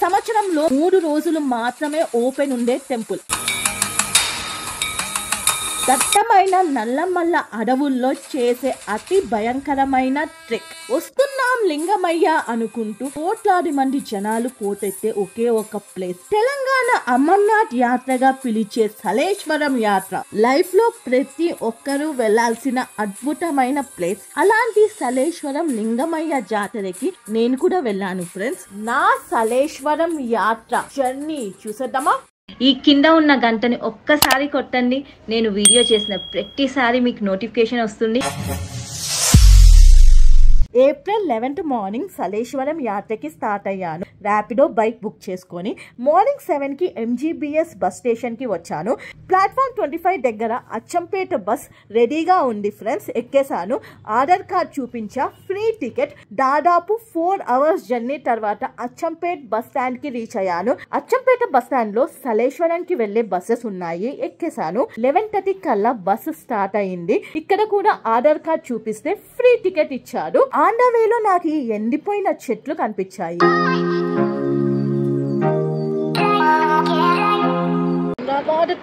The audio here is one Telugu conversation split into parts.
సంవత్సరంలో 3 రోజులు మాత్రమే ఓపెన్ ఉండే టెంపుల్. దట్టమైన నల్లమల్ల అడవుల్లో చేసే అతి భయంకరమైన ట్రెక్. వస్తున్నాం లింగమయ్య అనుకుంటూ కోట్లాది మంది జనాలు పోటెత్తే ఒకే ఒక ప్లేస్. తెలంగాణ అమర్నాథ్ యాత్రగా పిలిచే సలేశ్వరం యాత్ర లైఫ్ లో ప్రతి ఒక్కరూ వెళ్లాల్సిన అద్భుతమైన ప్లేస్. అలాంటి సలేశ్వరం లింగమయ్య జాతరకి నేను కూడా వెళ్ళాను ఫ్రెండ్స్. నా సలేశ్వరం యాత్ర జర్నీ చూసేద్దామా? ఈ కింద ఉన్న గంటని ఒక్కసారి కొట్టండి. నేను వీడియో చేసిన ప్రతిసారి మీకు నోటిఫికేషన్ వస్తుంది. ఏప్రిల్ 11th మార్నింగ్ సలేశ్వరం యాత్రకి స్టార్ట్ అయ్యాను. ర్యాపిడో బైక్ బుక్ చేసుకొని మార్నింగ్ 7కి MGBS బస్ స్టేషన్ కి వచ్చాను. ప్లాట్ఫామ్ 25 దగ్గర అచ్చంపేట బస్ రెడీగా ఉంది ఫ్రెండ్స్. ఎక్కేసాను. ఆధార్ కార్డ్ చూపించా, ఫ్రీ టికెట్. దాదాపు 4 hours జర్నీ తర్వాత అచ్చంపేట్ బస్ స్టాండ్ కి రీచ్ అయ్యాను. అచ్చంపేట బస్ స్టాండ్ లో సలేశ్వరంకి వెళ్లే బస్సెస్ ఉన్నాయి. ఎక్కేసాను. 11:30 కల్లా బస్సు స్టార్ట్ అయింది. ఇక్కడ కూడా ఆధార్ కార్డ్ చూపిస్తే ఫ్రీ టికెట్ ఇచ్చారు. ఆండవేలో నాకు ఈ ఎండిపోయిన చెట్లు కనిపించాయి.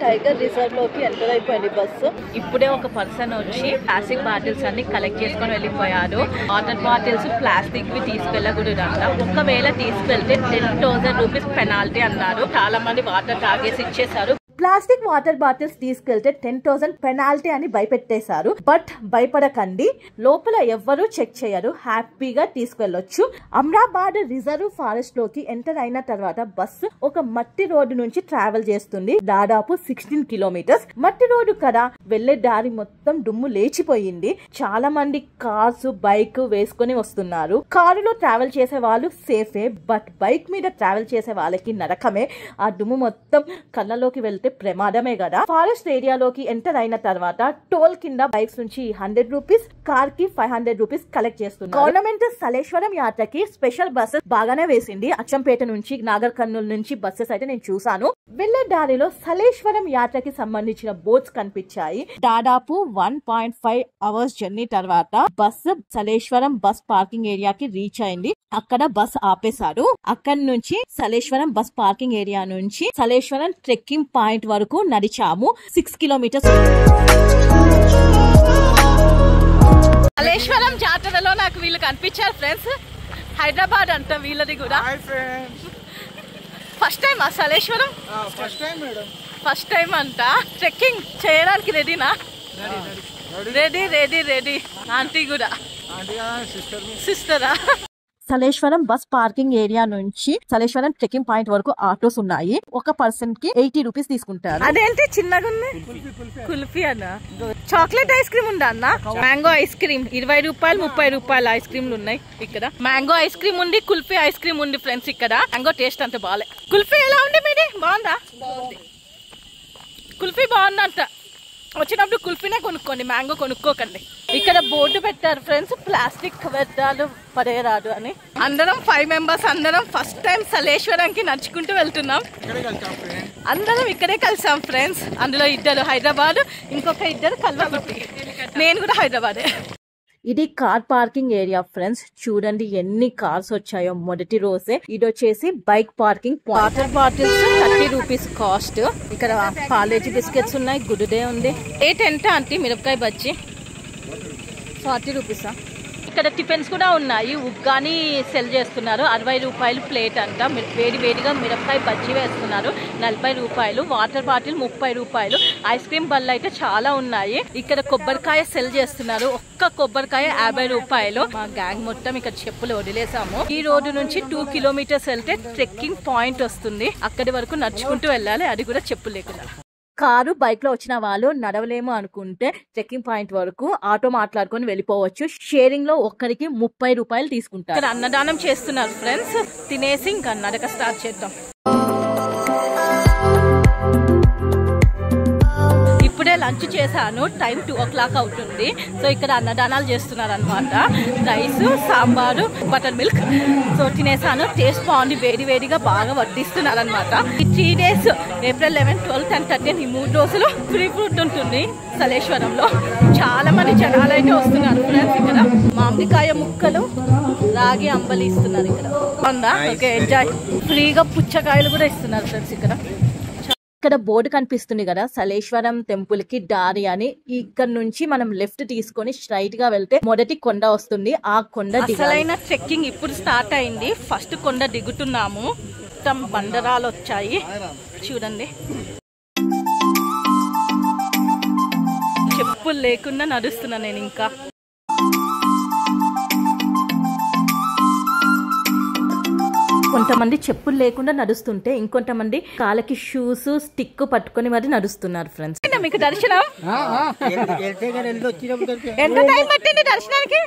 టైగర్ రిజర్వ్ లోకి ఎంటర్ అయిపోయింది బస్సు. ఇప్పుడే ఒక పర్సన్ వచ్చి ప్లాస్టిక్ బాటిల్స్ అన్ని కలెక్ట్ చేసుకొని వెళ్ళిపోయారు. వాటర్ బాటిల్స్ ప్లాస్టిక్ వి తీసుకెళ్ళకూడదు అంట. ఒకవేళ తీసుకెళ్తే 10,000 రూపీస్ పెనాల్టీ అన్నారు. చాలా మంది వాటర్ తాగేసి ఇచ్చేసారు. ప్లాస్టిక్ వాటర్ బాటిల్స్ తీసుకెళ్తే 10,000 పెనాల్టీ అని భయపెట్టేశారు. బట్ భయపడకండి, లోపల ఎవ్వరూ చెక్ చేయరు. హ్యాపీగా తీసుకెళ్లొచ్చు. అమ్రాబాద్ రిజర్వ్ ఫారెస్ట్ లోకి ఎంటర్ అయిన తర్వాత బస్సు ఒక మట్టి రోడ్డు నుంచి ట్రావెల్ చేస్తుంది. దాదాపు 16 kilometers. మట్టి రోడ్డు కదా, వెళ్లే దారి మొత్తం దుమ్ము లేచిపోయింది. చాలా మంది కార్స్ బైక్ వేసుకుని వస్తున్నారు. కారులో ట్రావెల్ చేసే వాళ్ళు సేఫే, బట్ బైక్ మీద ట్రావెల్ చేసే వాళ్ళకి నరకమే. ఆ దుమ్ము మొత్తం కళ్ళలోకి వెళ్తే ప్రమాదమే కదా. ఫారెస్ట్ ఏరియాలోకి ఎంటర్ అయిన తర్వాత టోల్ కింద బైక్స్ నుంచి 100 రూపీస్, కార్ కి 500 రూపీస్ కలెక్ట్ చేస్తున్నారు. గవర్నమెంట్ సలేశ్వరం యాత్రకి స్పెషల్ బస్సెస్ బాగానే వేసింది. అచ్చంపేట నుంచి, నాగర్ కర్నూల్ నుంచి బస్సెస్ అయితే నేను చూసాను. వెళ్లే దారిలో సలేశ్వరం యాత్రకి సంబంధించిన బోట్స్ కనిపించాయి. దాదాపు 1.5 hours జర్నీ తర్వాత బస్సు సలేశ్వరం బస్ పార్కింగ్ ఏరియాకి రీచ్ అయింది. అక్కడ బస్ ఆపేశారు. అక్కడి నుంచి సలేశ్వరం బస్ పార్కింగ్ ఏరియా నుంచి సలేశ్వరం ట్రెక్కింగ్ పాయింట్ వరకు నడిచాము. 6 kilometers. సలేశ్వరం జాతరలో నాకు వీళ్ళు కనిపించారు ఫ్రెండ్స్. హైదరాబాద్ అంట వీళ్ళది కూడా. ఫస్ట్ టైం ఆ సలేశ్వరం ఫస్ట్ టైం అంట. ట్రెక్కింగ్ చేయడానికి రెడీనా? Ready ready ready. ఆంటీ కూడా సిస్టరా? సలేశ్వరం బస్ పార్కింగ్ ఏరియా నుంచి సలేశ్వరం ట్రెక్కింగ్ పాయింట్ వరకు ఆటోస్ ఉన్నాయి. ఒక పర్సన్ కి 80 రూపీస్ తీసుకుంటారు. అదేంటి చిన్నగా ఉన్నాయి? కుల్ఫీ అన్న. చాక్లెట్ ఐస్ క్రీమ్ ఉందా అన్న? మ్యాంగో ఐస్ క్రీమ్ 20 రూపాయలు 30 రూపాయలు ఐస్ క్రీమ్లు ఉన్నాయి ఇక్కడ. మ్యాంగో ఐస్ క్రీమ్ ఉంది, కుల్ఫీ ఐస్ క్రీమ్ ఉంది ఫ్రెండ్స్ ఇక్కడ. మ్యాంగో టేస్ట్ అంత బాలే. కుల్ఫీ ఎలా ఉంది మీది? బాగుందా? కుల్ఫీ బాగుందంట. వచ్చినప్పుడు కుల్ఫీనే కొనుక్కోండి, మ్యాంగో కొనుక్కోకండి. ఇక్కడ బోర్డు పెట్టారు ఫ్రెండ్స్, ప్లాస్టిక్ వ్యర్థాలు పడేయరాదు అని. అందరం 5 members అందరం ఫస్ట్ టైం సలేశ్వరంకి నడుచుకుంటూ వెళ్తున్నాం. అందరం ఇక్కడే కలిసాం ఫ్రెండ్స్. అందులో 2 హైదరాబాద్, ఇంకొక 2 కల్వకుర్తి. నేను కూడా హైదరాబాదే. ఇది కార్ పార్కింగ్ ఏరియా ఫ్రెండ్స్. చూడండి ఎన్ని కార్స్ వచ్చాయో మొదటి రోజే. ఇది వచ్చేసి bike parking. Water bottles 30 rupees cost. ఇక్కడ కాలేజీ బిస్కెట్స్ ఉన్నాయి, గుడ్డే ఉంది. రేట్ ఎంత అంటే మిరపకాయ బజ్జీ 40 రూపీసా. ఇక్కడ టిఫిన్స్ కూడా ఉన్నాయి. ఉగ్గాని సెల్ చేస్తున్నారు. 60 రూపాయలు ప్లేట్ అంట. వేడి వేడిగా మిరపకాయ బజ్జీ వేస్తున్నారు. 40 రూపాయలు. వాటర్ బాటిల్ 30 రూపాయలు. ఐస్ క్రీమ్ బళ్ళు అయితే చాలా ఉన్నాయి. ఇక్కడ కొబ్బరికాయ సెల్ చేస్తున్నారు. ఒక్క కొబ్బరికాయ 50 రూపాయలు. మా గ్యాంగ్ మొత్తం ఇక్కడ చెప్పులు వదిలేసాము. ఈ రోడ్డు నుంచి 2 kilometers వెళ్తే ట్రెక్కింగ్ పాయింట్ వస్తుంది. అక్కడి వరకు నడుచుకుంటూ వెళ్ళాలి, అది కూడా చెప్పులు లేకుండా. కారు బైక్ లో వచ్చిన వాళ్ళు నడవలేము అనుకుంటే ట్రెక్కింగ్ పాయింట్ వరకు ఆటో మాట్లాడుకొని వెళ్ళిపోవచ్చు. షేరింగ్ లో ఒక్కరికి 30 రూపాయలు తీసుకుంటారు. ఇక్కడ అన్నదానం చేస్తున్నారు ఫ్రెండ్స్. తినేసి ఇంకా నడక స్టార్ట్ చేద్దాం. ఇప్పుడే లంచ్ చేశాను. టైం 2 o'clock అవుతుంది. సో ఇక్కడ అన్నదానాలు చేస్తున్నారు అనమాట. Rice, sambar, butter milk. So తినేసాను. టేస్ట్ బాగుంది. వేడిగా బాగా వడ్డిస్తున్నారు అనమాట. ఈ 3 days April 11, 12 and 13 ఈ 3 రోజులు ఫ్రీ ఫుడ్ ఉంటుంది సలేశ్వరంలో. చాలా మంది జనాలు అయితే వస్తున్నారు ఫ్రెండ్స్. ఇక్కడ మామిడికాయ ముక్కలు, రాగి అంబలి ఇస్తున్నారు ఇక్కడ. ఉందా? Okay, enjoy. ఫ్రీగా పుచ్చకాయలు కూడా ఇస్తున్నారు ఫ్రెండ్స్ ఇక్కడ. ఇక్కడ బోర్డు కనిపిస్తుంది కదా, సలేశ్వరం టెంపుల్ కి దారి అని. ఇక్కడ నుంచి మనం లెఫ్ట్ తీసుకొని స్ట్రైట్ గా వెళ్తే మొదటి కొండ వస్తుంది. ఆ కొండ అసలైన ట్రెక్కింగ్ ఇప్పుడు స్టార్ట్ అయింది. ఫస్ట్ కొండ దిగుతున్నాము. మొత్తం బండరాలు వచ్చాయి చూడండి. చెప్పులు లేకుండా నడుస్తున్నా నేను. ఇంకా కొంతమంది చెప్పులు లేకుండా నడుస్తుంటే ఇంకొంతమంది కాళ్ళకి షూస్, స్టిక్ పట్టుకొని మరి నడుస్తున్నారు ఫ్రెండ్స్. మీకు దర్శనం ఎంత టైం పట్టింది దర్శనానికి?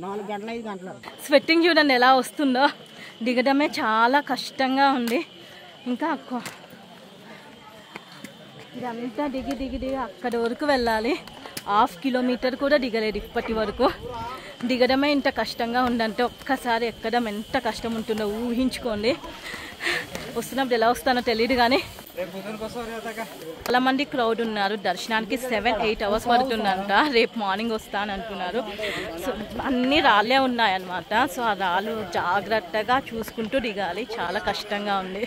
4 గంటలు 5 గంటలు. స్వెట్టింగ్ చూడండి ఎలా వస్తుందో. దిగడమే చాలా కష్టంగా ఉంది. ఇంకా ఇదంతా దిగి అక్కడి వరకు వెళ్ళాలి. 1/2 kilometer కూడా దిగలేదు ఇప్పటి వరకు. దిగడమే ఇంత కష్టంగా ఉందంటే ఒక్కసారి ఎక్కడం ఎంత కష్టం ఉంటుందో ఊహించుకోండి. వస్తున్నప్పుడు ఎలా వస్తానో తెలియదు కానీ చాలా మంది క్రౌడ్ ఉన్నారు. దర్శనానికి 7-8 hours పడుతుందంట. రేపు మార్నింగ్ వస్తానంటున్నారు. సో అన్ని రాళ్ళే ఉన్నాయన్నమాట. సో ఆ రాళ్ళు జాగ్రత్తగా చూసుకుంటూ దిగాలి. చాలా కష్టంగా ఉంది.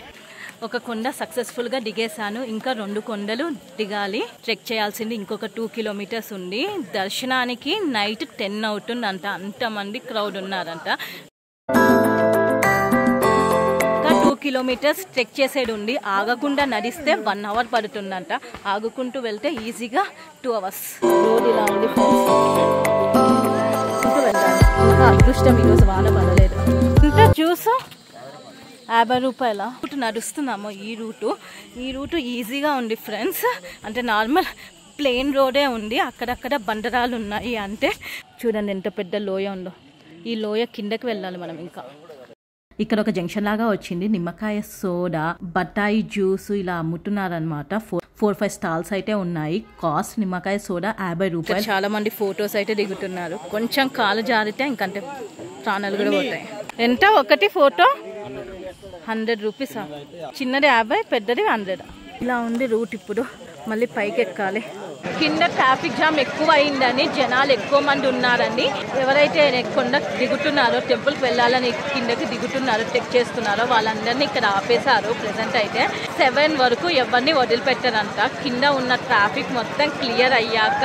ఒక కొండ సక్సెస్ఫుల్గా దిగేశాను. ఇంకా 2 కొండలు దిగాలి. ట్రెక్ చేయాల్సింది ఇంకొక 2 kilometers ఉంది. దర్శనానికి నైట్ 10 అవుతుందంట. అంతమంది క్రౌడ్ ఉన్నారంట. ఇంకా 2 kilometers ట్రెక్ చేసేది ఉంది. ఆగకుండా నడిస్తే 1 hour పడుతుందంట. ఆగుకుంటూ వెళ్తే ఈజీగా 2 hours. రోడ్ ఇలా ఉంది ఫ్రెండ్స్. ఇంకా అదృష్టం ఈరోజు వాన పడలేదు. ఇంత జ్యూస్ 50 రూపాయల. నడుస్తున్నాము ఈ రూటు ఈజీగా ఉంది ఫ్రెండ్స్. అంటే నార్మల్ ప్లెయిన్ రోడే ఉంది. అక్కడక్కడ బండరాలు ఉన్నాయి. అంటే చూడండి ఎంత పెద్ద లోయ ఉందో. ఈ లోయ కిందకి వెళ్ళాలి మనం. ఇంకా ఇక్కడ ఒక జంక్షన్ లాగా వచ్చింది. నిమ్మకాయ సోడా, బత్తాయి జ్యూస్ ఇలా అమ్ముతున్నారనమాట. 4-5 stalls అయితే ఉన్నాయి. కాస్ట్ నిమ్మకాయ సోడా 50 రూపాయలు. చాలా మంది ఫొటోస్ అయితే దిగుతున్నారు. కొంచెం కాలు జారితే ఇంకంటే ప్రాణాలు కూడా పోతాయి. ఎంత ఒకటి ఫోటో? 100 rupees. చిన్నది 50, పెద్దది 100. ఇలా ఉంది రూట్. ఇప్పుడు మళ్ళీ పైకి ఎక్కాలి. కింద ట్రాఫిక్ జామ్ ఎక్కువ అయిందని, జనాలు ఎక్కువ మంది ఉన్నారని ఎవరైతే కొండ దిగుతున్నారో, టెంపుల్కి వెళ్ళాలని కిందకి దిగుతున్నారో, చెక్ చేస్తున్నారో వాళ్ళందరినీ ఇక్కడ ఆపేశారు. ప్రెసెంట్ అయితే 7 వరకు ఎవరిని వదిలిపెట్టారంట. కింద ఉన్న ట్రాఫిక్ మొత్తం క్లియర్ అయ్యాక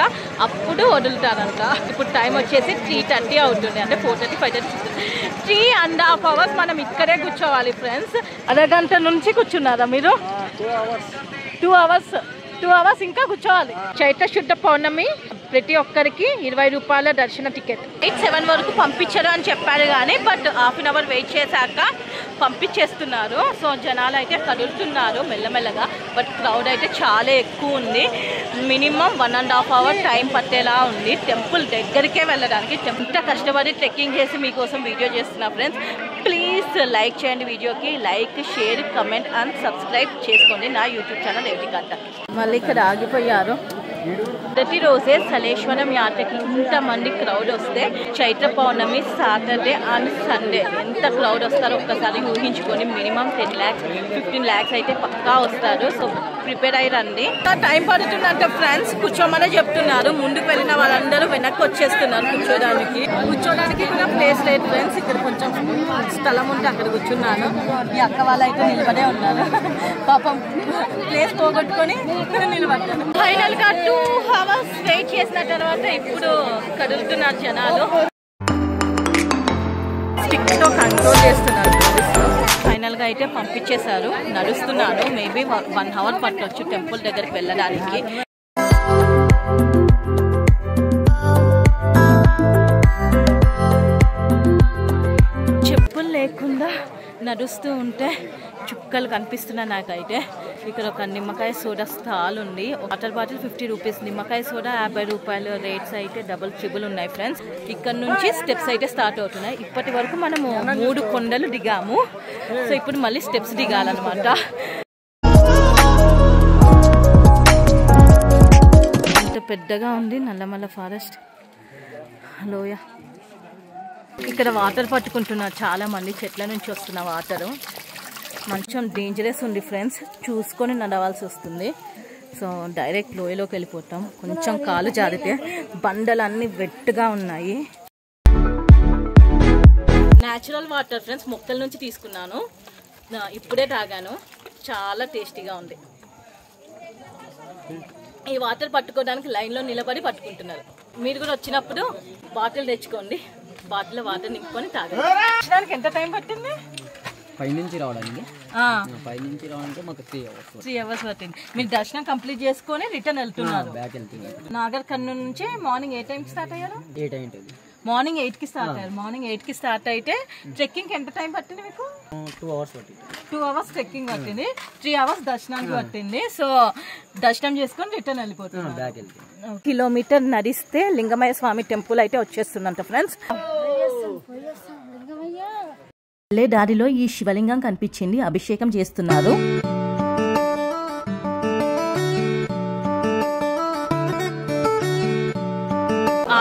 అప్పుడు వదులుతారంట. ఇప్పుడు టైం వచ్చేసి 3:30 అవుతుంది. అంటే 4:30, 5:30, 3.5 hours మనం ఇక్కడే కూర్చోవాలి ఫ్రెండ్స్. అరగంట నుంచి కూర్చున్నారా మీరు? 2 hours ఇంకా కూర్చోవాలి. చైత్ర శుద్ధ పౌర్ణమి ప్రతి ఒక్కరికి 20 రూపాయల దర్శన టికెట్. 8-7 వరకు పంపించరు అని చెప్పారు కానీ బట్ ½ an hour వెయిట్ చేశాక పంపించేస్తున్నారు. సో జనాలు అయితే కదులుతున్నారు మెల్లమెల్లగా. బట్ క్రౌడ్ అయితే చాలా ఎక్కువ ఉంది. మినిమం 1.5 hour టైం పట్టేలా ఉంది టెంపుల్ దగ్గరికే వెళ్ళడానికి. ఎంత కష్టపడి ట్రెక్కింగ్ చేసి మీకోసం వీడియో చేస్తున్నా ఫ్రెండ్స్. ప్లీజ్ లైక్ చేయండి వీడియోకి. Like, share, comment and subscribe చేసుకోండి నా యూట్యూబ్ ఛానల్ ఎవ్రీగంట. మళ్ళీ ఇక్కడ ఆగిపోయారు. ప్రతిరోజే సలేశ్వరం యాత్రకి ఇంతమంది క్రౌడ్ వస్తే చైత్ర పౌర్ణమి సాటర్డే అండ్ సండే ఎంత క్రౌడ్ వస్తారో ఒక్కసారి ఊహించుకొని. మినిమం 10 lakhs 15 lakhs అయితే పక్కా వస్తారు. సో ప్రిపేర్ అయ్యి రండి. టైం పడుతుందంటే ఫ్రెండ్స్ కూర్చోమని చెప్తున్నారు. ముందుకు వెళ్ళిన వాళ్ళందరూ వెనక్కి వచ్చేస్తున్నారు కూర్చోడానికి కూడా ప్లేస్ లేదు ఫ్రెండ్స్. ఇక్కడ కొంచెం స్థలం ఉంటే అక్కడ కూర్చున్నాను. ఈ అక్క వాళ్ళు అయితే నిలబడే ఉన్నారు. పాపం ప్లేస్ పోగొట్టుకొని నిలబడ్డారు. ఫైనల్ గా 2 hours వెయిట్ చేసిన తర్వాత ఇప్పుడు కదులుతున్నారు జనాలు. స్టిక్ తో కంట్రోల్ చేస్తున్నారు. ఫైనల్ గా అయితే పంపించేశారు. నడుస్తున్నాను. మేబీ 1 hour పట్టొచ్చు టెంపుల్ దగ్గరికి వెళ్ళడానికి. చెప్పులు లేకుండా నడుస్తూ ఉంటే చుక్కలు కనిపిస్తున్నాయి నాకైతే. ఇక్కడ ఒక నిమ్మకాయ సోడా స్టాల్ ఉంది. వాటర్ బాటిల్ 50 రూపీస్, నిమ్మకాయ సోడా 50 రూపాయలు. రేట్స్ అయితే డబుల్ ట్రిబుల్ ఉన్నాయి ఫ్రెండ్స్. ఇక్కడ నుంచి స్టెప్స్ అయితే స్టార్ట్ అవుతున్నాయి. ఇప్పటి వరకు మనము 3 కొండలు దిగాము. సో ఇప్పుడు మళ్ళీ స్టెప్స్ దిగాలన్నమాట. ఎంత పెద్దగా ఉంది నల్లమల్ల ఫారెస్ట్ లోయ. ఇక్కడ వాటర్ పట్టుకుంటున్నారు చాలా మంది, చెట్ల నుంచి వస్తున్న వాటరు. మంచం డేంజరస్ ఉంది ఫ్రెండ్స్, చూసుకొని నడవాల్సి వస్తుంది. సో డైరెక్ట్ లోయలోకి వెళ్ళిపోతాం. కొంచెం కాలు జారితే బండలు అన్నీ వెట్టుగా ఉన్నాయి. న్యాచురల్ వాటర్ ఫ్రెండ్స్, మొక్కల నుంచి తీసుకున్నాను, ఇప్పుడే తాగాను, చాలా టేస్టీగా ఉంది. ఈ వాటర్ పట్టుకోవడానికి లైన్లో నిలబడి పట్టుకుంటున్నారు. మీరు కూడా వచ్చినప్పుడు బాటిల్ తెచ్చుకోండి, బాటిల్లో వాటర్ నింపుకొని తాగండి. వచ్చడానికి ఎంత టైం పట్టింది? పైనుంచి రావడానికి మాకు 3 hours పట్టింది. మీరు దర్శనం కంప్లీట్ చేసుకొని రిటర్న్ వెళ్తున్నారు. నాగర్ కర్నూలు నుంచి మార్నింగ్ ఏ టైంకి స్టార్ట్ అయ్యారు? మార్నింగ్ 8కి స్టార్ట్ అయ్యారు. మార్నింగ్ 8కి స్టార్ట్ అయితే ట్రెక్కింగ్ ఎంత టైం పట్టింది మీకు? 2 hours పట్టింది. 2 hours ట్రెక్కింగ్ పట్టింది, 3 hours దర్శనానికి పట్టింది. సో దర్శనం చేసుకొని రిటర్న్ వెళ్ళిపోతుంది. కిలోమీటర్ నడిస్తే లింగమయ్య స్వామి టెంపుల్ అయితే వచ్చేస్తుందంట ఫ్రెండ్స్. వెళ్ళే దారిలో ఈ శివలింగం కనిపించింది, అభిషేకం చేస్తున్నారు.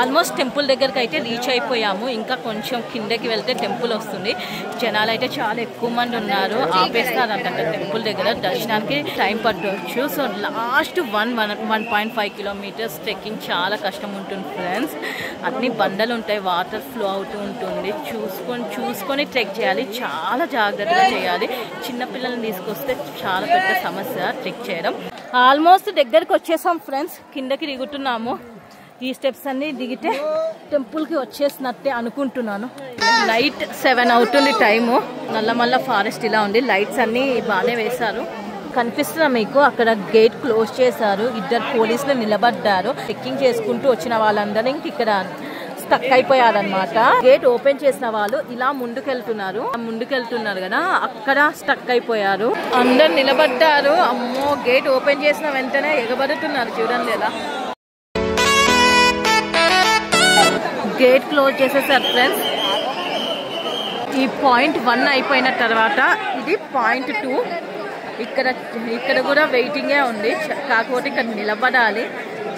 ఆల్మోస్ట్ టెంపుల్ దగ్గరికి అయితే రీచ్ అయిపోయాము. ఇంకా కొంచెం కిందకి వెళ్తే టెంపుల్ వస్తుంది. జనాలు అయితే చాలా ఎక్కువ మంది ఉన్నారు. ఆపేస్తారంట టెంపుల్ దగ్గర, దర్శనానికి టైం పట్టవచ్చు. సో లాస్ట్ 1.5 kilometers ట్రెక్కింగ్ చాలా కష్టం ఉంటుంది ఫ్రెండ్స్. అన్ని బండలు ఉంటాయి, వాటర్ ఫ్లో అవుతూ ఉంటుంది. చూసుకొని ట్రెక్ చేయాలి, చాలా జాగ్రత్తగా చేయాలి. చిన్నపిల్లల్ని తీసుకొస్తే చాలా పెద్ద సమస్య ట్రెక్ చేయడం. ఆల్మోస్ట్ దగ్గరికి వచ్చేసాం ఫ్రెండ్స్, కిందకి దిగుతున్నాము. ఈ స్టెప్స్ అన్ని దిగితే టెంపుల్కి వచ్చేసినట్టే అనుకుంటున్నాను. నైట్ 7 అవుతుంది టైము. నల్లమల్ల ఫారెస్ట్ ఇలా ఉంది. లైట్స్ అన్నీ బాగానే వేశారు. కనిపిస్తున్నా మీకు, అక్కడ గేట్ క్లోజ్ చేశారు. 2 పోలీసులు నిలబడ్డారు. చెక్కింగ్ చేసుకుంటూ వచ్చిన వాళ్ళందరూ ఇంక ఇక్కడ స్టక్ అయిపోయారనమాట. గేట్ ఓపెన్ చేసిన వాళ్ళు ఇలా ముందుకెళ్తున్నారు కదా, అక్కడ స్టక్ అయిపోయారు. అందరు నిలబడ్డారు. అమ్మో, గేట్ ఓపెన్ చేసిన వెంటనే ఎగబడుతున్నారు చూడండి ఎలా. గేట్ క్లోజ్ చేసేసారు ఫ్రెండ్స్. ఈ పాయింట్ 1 అయిపోయిన తర్వాత ఇది పాయింట్ 2. ఇక్కడ కూడా వెయిటింగే ఉంది, కాకపోతే ఇక్కడ నిలబడాలి.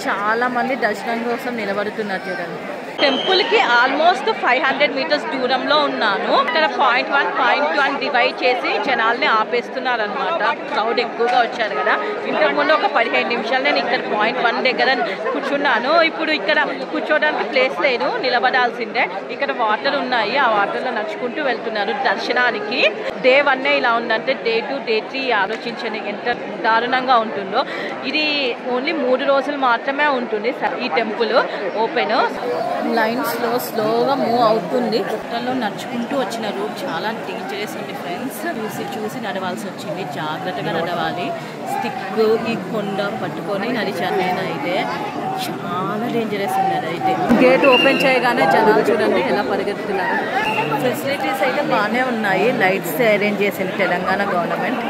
చాలా మంది దర్శనం కోసం నిలబడుతున్నారు చూడండి. టెంపుల్కి ఆల్మోస్ట్ 500 meters దూరంలో ఉన్నాను. ఇక్కడ పాయింట్ 1, పాయింట్ 2 అని డివైడ్ చేసి జనాల్ని ఆపేస్తున్నారు అనమాట. క్రౌడ్ ఎక్కువగా వచ్చారు కదా. ఇంతకుముందు ఒక 15 నిమిషాలు నేను ఇక్కడ పాయింట్ 1 దగ్గర కూర్చున్నాను. ఇప్పుడు ఇక్కడ కూర్చోడానికి ప్లేస్ లేదు, నిలబడాల్సిందే. ఇక్కడ వాటర్ ఉన్నాయి, ఆ వాటర్లో నడుచుకుంటూ వెళ్తున్నారు దర్శనానికి. డే 1 ఇలా ఉందంటే డే 2, డే 3 ఆలోచించండి ఎంత దారుణంగా ఉంటుందో. ఇది ఓన్లీ 3 రోజులు మాత్రమే ఉంటుంది ఈ టెంపుల్ ఓపెన్. లైన్స్ లో స్లోగా మూవ్ అవుతుంది. గుట్టల్లో నడుచుకుంటూ వచ్చిన రూట్ చాలా డేంజరస్ ఉంది ఫ్రెండ్స్. చూసి నడవాల్సి వచ్చింది, జాగ్రత్తగా నడవాలి. స్టిక్ ఈ కొండ పట్టుకొని నడిచాను నేనైతే. చాలా డేంజరస్ ఉంది అదైతే. గేట్ ఓపెన్ చేయగానే జనాలు చూడండి ఎలా పరిగెత్తుతున్నారు. ఫెసిలిటీస్ అయితే బాగానే ఉన్నాయి, లైట్స్ అరేంజ్ చేసింది తెలంగాణ గవర్నమెంట్.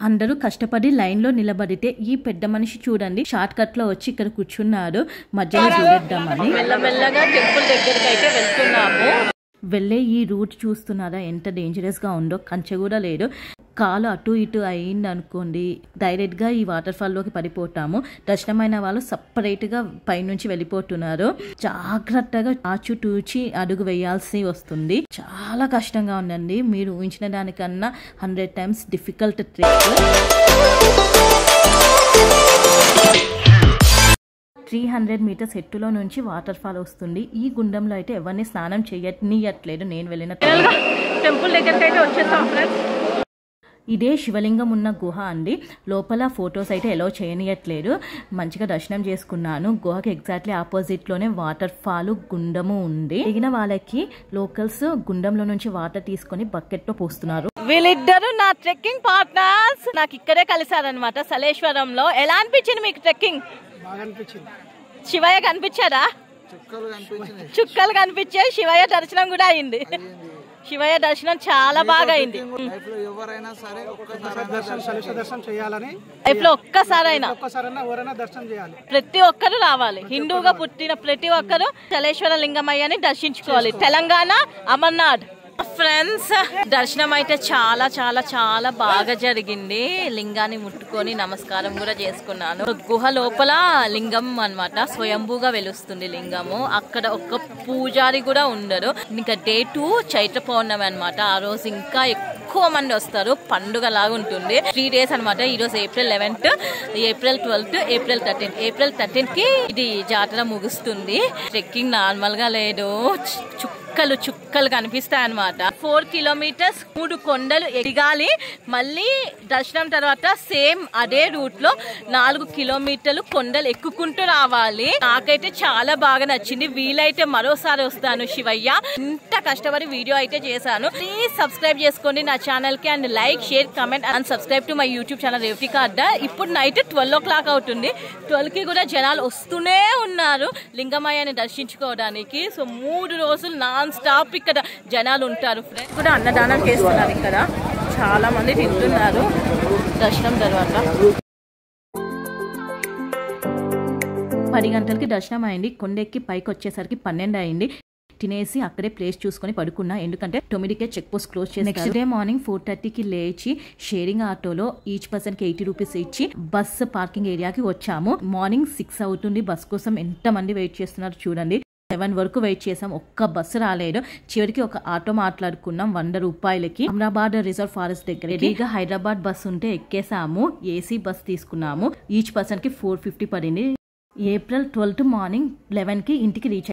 అందరూ కష్టపడి లైన్ లో నిలబడితే ఈ పెద్ద మనిషి చూడండి షార్ట్ కట్ లో వచ్చి ఇక్కడ కూర్చున్నారు. మధ్యలో చూడొద్దామని మెల్లమెల్లగా టెంపుల్ దగ్గరికి అయితే వెళ్తున్నాము. వెళ్ళే ఈ రూట్ చూస్తున్నారా ఎంత డేంజరస్ గా ఉందో. కంచె కూడా లేదు, కాలు అటు ఇటు అయింది అనుకోండి డైరెక్ట్ గా ఈ వాటర్ ఫాల్ లోకి పడిపోతాము. దర్శనమైన వాళ్ళు సపరేట్ గా పైనుంచి వెళ్ళిపోతున్నారు. జాగ్రత్తగా ఆచుతూచి అడుగు వేయాల్సి వస్తుంది. చాలా కష్టంగా ఉందండి. మీరు ఊహించిన దానికన్నా 100 times డిఫికల్ట్ ట్రెక్. 300 meters ఎత్తులో నుంచి వాటర్ ఫాల్ వస్తుంది. ఈ గుండంలో అయితే ఎవరిని స్నానం చేయట్లేదు. నేను వెళ్ళిన టెంపుల్ దగ్గరికి అయితే వచ్చేసాం ఫ్రెండ్స్. ఇదే శివలింగం ఉన్న గుహ అండి. లోపల ఫొటోస్ అయితే ఎలో చేయనియట్లేదు. మంచిగా దర్శనం చేసుకున్నాను. గుహకి ఎగ్జాక్ట్లీ ఆపోజిట్లోనే వాటర్ ఫాల్ గుండము ఉంది. దిగిన వాళ్ళకి లోకల్స్ గుండంలో నుంచి వాటర్ తీసుకొని బకెట్ లో పోస్తున్నారు. వీళ్ళిద్దరు నా ట్రెక్కింగ్ పార్ట్నర్స్. నాకు ఇక్కడే కలిసారనమాట సలేశ్వరంలో. ఎలా అనిపించింది మీకు ట్రెక్కింగ్? శివయ్య కనిపించారా? చుక్కలు కనిపించాయి. శివయ్య దర్శనం కూడా అయింది. శివయ్య దర్శనం చాలా బాగా అయింది. లైఫ్ లో ఒక్కసారైనా ప్రతి ఒక్కరు రావాలి. హిందూగా పుట్టిన ప్రతి ఒక్కరు చలేశ్వర లింగమయ్యని దర్శించుకోవాలి. తెలంగాణ అమర్నాథ్ ఫ్రెండ్స్ దర్శనం అయితే చాలా చాలా చాలా బాగా జరిగింది. లింగాన్ని ముట్టుకొని నమస్కారం కూడా చేసుకున్నాను. గుహ లోపల లింగం అన్నమాట, స్వయంభూగా వెలుస్తుంది లింగము. అక్కడ ఒక్క పూజారి కూడా ఉండరు. ఇంకా డే 2 చైత్ర పౌర్ణమి అన్నమాట. ఆ రోజు ఇంకా ఎక్కువ మంది వస్తారు, పండుగ లాగా ఉంటుంది. 3 days అన్నమాట. ఈ రోజు April 11th, April 12th, April 13th. April 13th కి ఇది జాతర ముగుస్తుంది. ట్రెక్కింగ్ నార్మల్ గా లేదు, చుక్కలు చుక్కలు కనిపిస్తాయి అన్నమాట. 4 kilometers 3 కొండలు ఎదిగాలి. మళ్ళీ దర్శనం తర్వాత సేమ్ అదే రూట్ లో 4 kilometers కొండలు ఎక్కుకుంటూ రావాలి. నాకైతే చాలా బాగా నచ్చింది. వీలైతే మరోసారి వస్తాను శివయ్య. ఇంత కష్టపడి వీడియో అయితే చేశాను. ప్లీజ్ సబ్స్క్రైబ్ చేసుకోండి నా ఛానల్ కి. And like, share, comment and subscribe to my YouTube channel Revathika Adda. ఇప్పుడు నైట్ 12 o'clock అవుతుంది. 12 కి కూడా జనాలు వస్తూనే ఉన్నారు లింగమయ్యని దర్శించుకోవడానికి. సో 3 రోజులు నాన్ స్టాప్ ఇక్కడ జనాలు ఉంటారు. ఫ్రెండ్స్ కూడా అన్నదానం చేస్తున్నారు. ఇక్కడ చాలా మంది తింటున్నారు దర్శనం తర్వాత. 10 గంటలకి దర్శనం అయింది. కొండెక్కి పైకి వచ్చేసరికి 12 అయింది. తినేసి అక్కడే ప్లేస్ చూసుకొని పడుకున్నా, ఎందుకంటే 9కే చెక్ పోస్ట్ క్లోజ్ చేసి. నెక్స్ట్ డే మార్నింగ్ 4:30కి లేచి షేరింగ్ ఆటోలో ఈచ్ పర్సన్ కి 80 rupees ఇచ్చి బస్ పార్కింగ్ ఏరియాకి వచ్చాము. మార్నింగ్ 6 అవుతుంది. బస్ కోసం ఎంత మంది వెయిట్ చేస్తున్నారు చూడండి. 7 వరకు వెయిట్ చేసాం, ఒక్క బస్సు రాలేదు. చివరికి ఒక ఆటో మాట్లాడుకున్నాం 100 రూపాయలకి. అమరాబాద్ రిజర్వ్ ఫారెస్ట్ దగ్గర రెడీగా హైదరాబాద్ బస్సు ఉంటే ఎక్కేసాము. ఏసీ బస్ తీసుకున్నాము. ఈచ్ పర్సన్ కి 450 పడింది. April 12th మార్నింగ్ 11కి ఇంటికి రీచ్